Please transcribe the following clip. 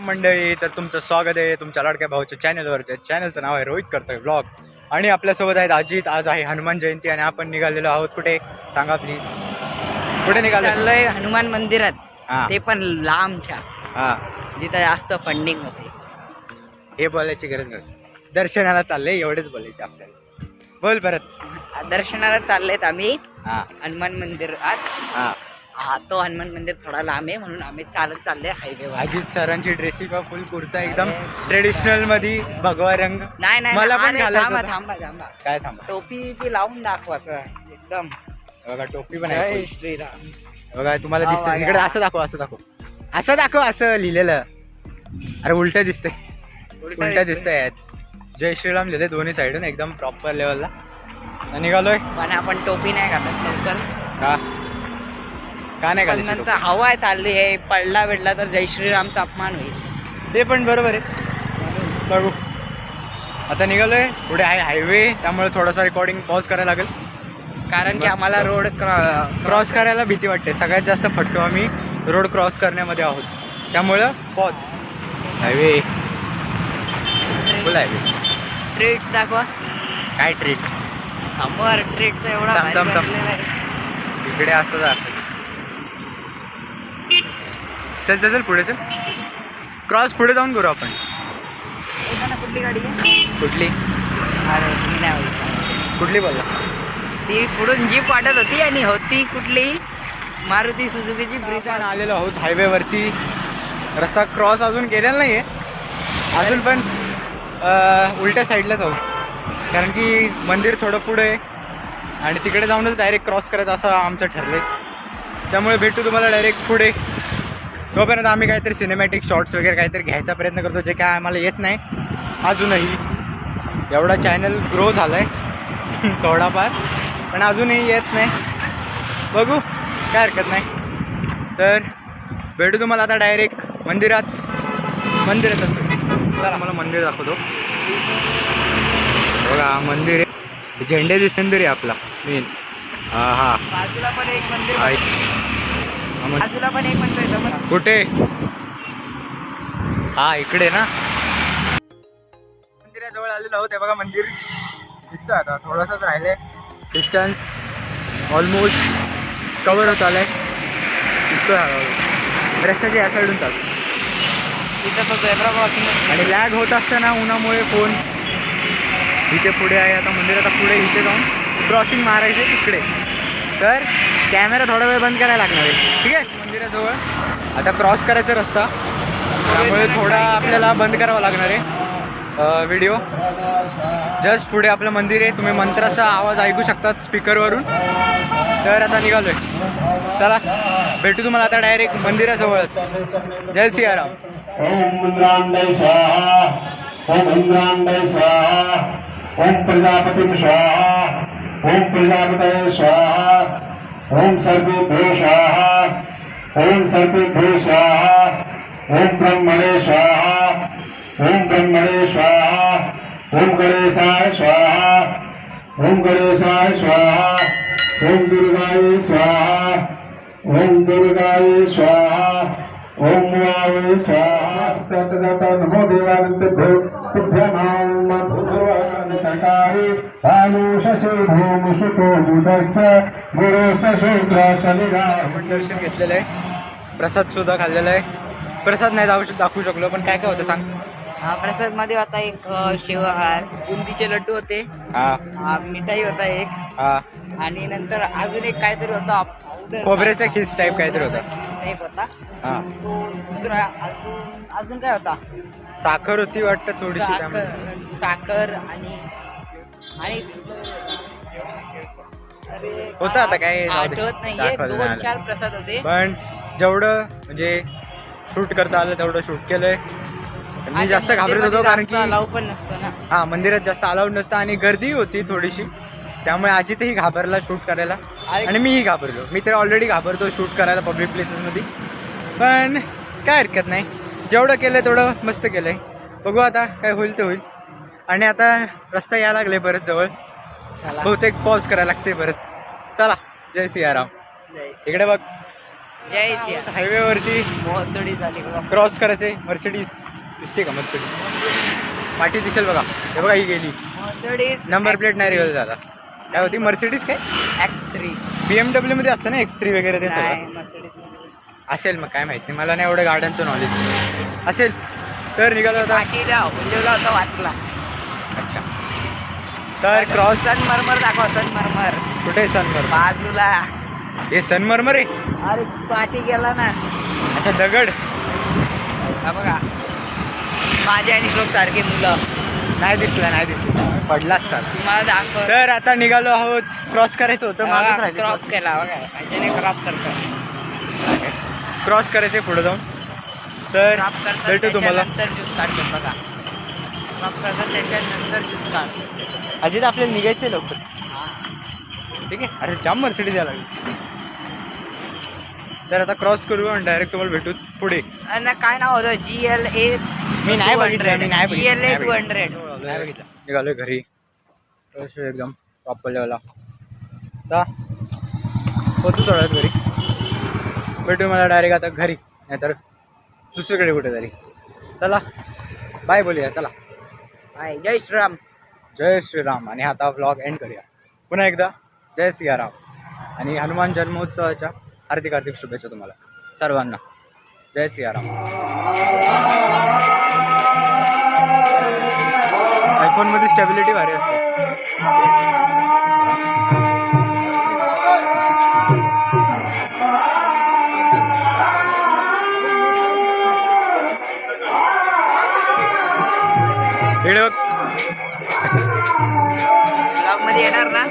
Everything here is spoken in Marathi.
मंडळी, तर तुमचं स्वागत आहे तुमच्या लाडक्या भाऊच्या चॅनलवर. चॅनलचं नाव आहे रोहित करतोय ब्लॉग. आणि आपल्यासोबत आहेत अजित. आज आहे हनुमान जयंती आणि आपण निघालेलो आहोत कुठे सांगा प्लीज. कुठे निघालो? चाललोय हनुमान मंदिरात. हां ते पण लांबच्या, हां, जिथं जास्त फंडिंग होते. हे बोलायची गरज नाही. दर्शनाला चाललंय एवढेच बोलायचे आपल्याला. बोल परत. दर्शनाला चाललेत आम्ही हां हनुमान मंदिरात. हां, तो हनुमान मंदिर थोडा लांब आहे म्हणून आम्ही चालत चालले हायवेवर. अजित सरांची ड्रेसिंग फुल कुर्ता एकदम ट्रेडिशनल मध्ये भगवा रंग. नाही नाही मला पण अरे घालायचं थांबा होतं. थांबा थांबा. काय थांबा, टोपी ती लावून दाखवा एकदम. बघा टोपी पण आहे जय full. श्रीराम. बघा तुम्हाला हो, दिसतं बघा. इकडे. असं दाखव, असं दाखव, असं दाखव, असं लिहिलेलं. अरे उलट दिसतंय, उलट दिसतंय. जय श्रीराम लिहिले दोन्ही साईडून एकदम प्रॉपर लेवलला. निघालोय. पण आपण टोपी नाही घालत लवकर. का नाही पण घालायची नंतर हवा चालली आहे, पडला भेटला तर जय श्रीरामचा अपमान होईल. टोपी? ते पण बरोबर आहे. बघू आता निघालोय. पुढे आहे हायवे, त्यामुळे थोडासा रेकॉर्डिंग पॉज करायला लागेल. कारण की आम्हाला रोड क्रॉस करायला भीती वाटते. सगळ्यात जास्त फटतो आम्ही रोड क्रॉस करण्यामध्ये आहोत, त्यामुळं पॉज. हायवे फुल हायवे. ट्रिक्स दाखवा. काय ट्रिक्स? समोर ट्रिक्स एवढा थांब, भारी थांब, थांब. बनलेला आहे. इकडे असं दाखव. चल चल चल पुढे चल. क्रॉस पुढे जाऊन करू आपण. कुठली गाडी आहे? कुठली अरे मी नाही बोलत. कुठली बोलला? ती पुढून जीप वाटत होती आणि होती कुठली मारुती सुझुकीची आपण ब्रिझा. आलेलो आहोत हायवेवरती. रस्ता क्रॉस अजून केलेला नाही आहे अजून, पण उलट्या साईडलाच आहोत. कारण की मंदिर थोडं पुढे आहे आणि तिकडे जाऊनच डायरेक्ट क्रॉस करायचं असं आमचं ठरलं आहे. त्यामुळे भेटू तुम्हाला डायरेक्ट पुढे. तोपर्यंत आम्ही काहीतरी सिनेमॅटिक शॉर्ट्स वगैरे काहीतरी घ्यायचा प्रयत्न करतो, जे काय आम्हाला येत नाही अजूनही. एवढा चॅनल ग्रो झाला आहे थोडाफार, पण अजूनही येत नाही. बघू, काय हरकत नाही. तर भेटू तुम्हाला आता डायरेक्ट मंदिरात. चला मला मंदिर दाखवतो. बघा मंदिर आहे, झेंडे दिसते तरी आपला मेन. हा बाजूला पण एक मंदिर. हा. बाजूला पण एक मंदिर आहे बघा. कुठे? हा इकडे ना. मंदिराजवळ आलेलो आहोत. हे बघा मंदिर दिसतं. आता थोडंसंच राहिलंय. डिस्टन्स ऑलमोस्ट कवर होत आलाय. दिसतोय रस्त्याच्या या साईडून चालतो. तिथं तो झेब्रा क्रॉसिंग. आणि लॅग होत असताना उन्हामुळे फोन इथे पुढे आहे. आता मंदिरात पुढे इथे जाऊन क्रॉसिंग मारायचं आहे तिकडे. तर कॅमेरा थोडा वेळ बंद करायला लागणार आहे. ठीक आहे. मंदिराजवळ आता क्रॉस करायचा रस्ता, त्यामुळे थोडा आपल्याला बंद करावा लागणार आहे व्हिडिओ. जस्ट पुढे आपलं मंदिर आहे. तुम्ही मंत्राचा आवाज ऐकू शकतात स्पीकरवरून. तर आता निघालो आहे. चला भेटू तुम्हाला आता डायरेक्ट मंदिराजवळच. जय सियाराम. ओम इंद्रांडय स्वाहा. ओम इंद्रांडय स्वाहा. ओम प्रजापतिं स्वाहा. ओम प्रजापतये स्वाहा. ओम सर्वेभ्यो स्वाहा. ओम सर्वेभ्यो स्वाहा. ओम ब्रह्मणे स्वाहा. ओम ब्रह्मणे स्वाहा. ओम गणेशाय स्वाहा. ओम गणेशाय स्वाहा. ओम दुर्गाय स्वाहा. ओम दुर्गाय स्वाहा. ओम वावे स्वाहा. नमो देवानंतेभ्यो तुभ्यमां भूर्भुवस्सुताकारि आनुषसे भूमसुतो बुधश्च गुरुश्च शुक्रशनिगा. आपण दर्शन घेतलेलं आहे, प्रसाद सुद्धा खाल्लेला आहे. प्रसाद नाही दाखवू शकलो, पण काय काय होतं सांग. हा प्रसाद मध्ये होता एक शिवहार, बुंदीचे लड्डू होते, हा मिठाई होता एक, हा आणि नंतर अजून एक काहीतरी होता खोबऱ्याचा खीस टाईप काहीतरी होता. टाईप होता. हा तो दुसरा अजून काय होता? साखर होती वाटतं थोडीशी त्यामध्ये. साखर आणि अरे होतं आता काय आठवत नाहीये. 2-4 प्रसाद होते. पण जेवढं म्हणजे शूट करता आलं तेवढं शूट केलंय. मी जास्त घाबरत होतो कारण की अलाउ पण नसतं ना. हा मंदिरात जास्त अलाउड नसतं आणि गर्दी होती थोडीशी, त्यामुळे अजितही घाबरला शूट करायला आणि मीही घाबरलो. मी तर ऑलरेडी घाबरतो शूट करायला पब्लिक प्लेसेसमध्ये, पण काय हरकत नाही. जेवढं केलं तेवढं मस्त केलं आहे. बघू आता काय होईल ते होईल. आणि आता रस्ता यायला लागले परत जवळ. बहुतेक पॉज करायला लागते परत. चला जय सियाराम. इकडे बघ. जय सिया हायवेवरती मोसडी झाली बघा. क्रॉस करायचे. मर्सिडीज दिसते का? मर्सिडीज पाठी दिसेल बघा. हे बघा ही गेली. मर्सिडीज नंबर प्लेट नाही रिव्हल झाला. काय होती मर्सिडीज? काय X3 BMW मध्ये असतं ना X3 वगैरे ते नाही सगळं मर्सिडीज असेल. मग काय माहिती, मला नाही एवढं गाड्यांचं नॉलेज असेल. तर निघालो होता. पाठीला उलवला होता वाचला. अच्छा. तर क्रॉस सनमरमर दाखवा. सनमरमर कुठे? सनमर बाजूला. हे सनमरमर आहे. अरे पाठी गेला ना. अच्छा दगड. हा बघा माझे आणि श्लोक सारखे मुलं. नाही दिसला पडला असतात. तुम्हाला दाखव. तर आता निघालो आहोत. क्रॉस करायचं होतं. मागच राहिली. क्रॉप केला बघा. माझ्याने क्रॉप करतो. क्रॉस करायचे पुढे जाऊन. तर क्रॉप करतात भेटू तुम्हाला. त्याच्यानंतर ज्यूस काढतो बघा. क्रॉप करतात त्याच्यानंतर ज्यूस काढतो. अजित आपल्याला निघायचे लवकर. ठीक आहे. अरे जाम मर्सिडीज यायला लागली. तर आता क्रॉस करू आणि डायरेक्ट तुम्हाला भेटू पुढे. आणि काय नाव होतं? GLA. मी नाही बघितलं. GLA 200. नाही बघितलं. निघालोय घरी. एकदम प्रॉपर लेवलला. आता होतो थोड्यात घरी. भेटू मला डायरेक्ट आता घरी, नाहीतर दुसरीकडे कुठेतरी. चला बाय बोलूया. चला हाय जय श्रीराम. जय श्रीराम. आणि आता व्लॉग एंड करूया. पुन्हा एकदा जय सियाराम आणि हनुमान जन्मोत्सवाच्या हार्दिक हार्दिक शुभेच्छा तुम्हाला सर्वांना. जय सियाराम. आयफोनमध्ये स्टेबिलिटी भारी असते. व्हिडिओ ब्लॉग मध्ये येणार ना?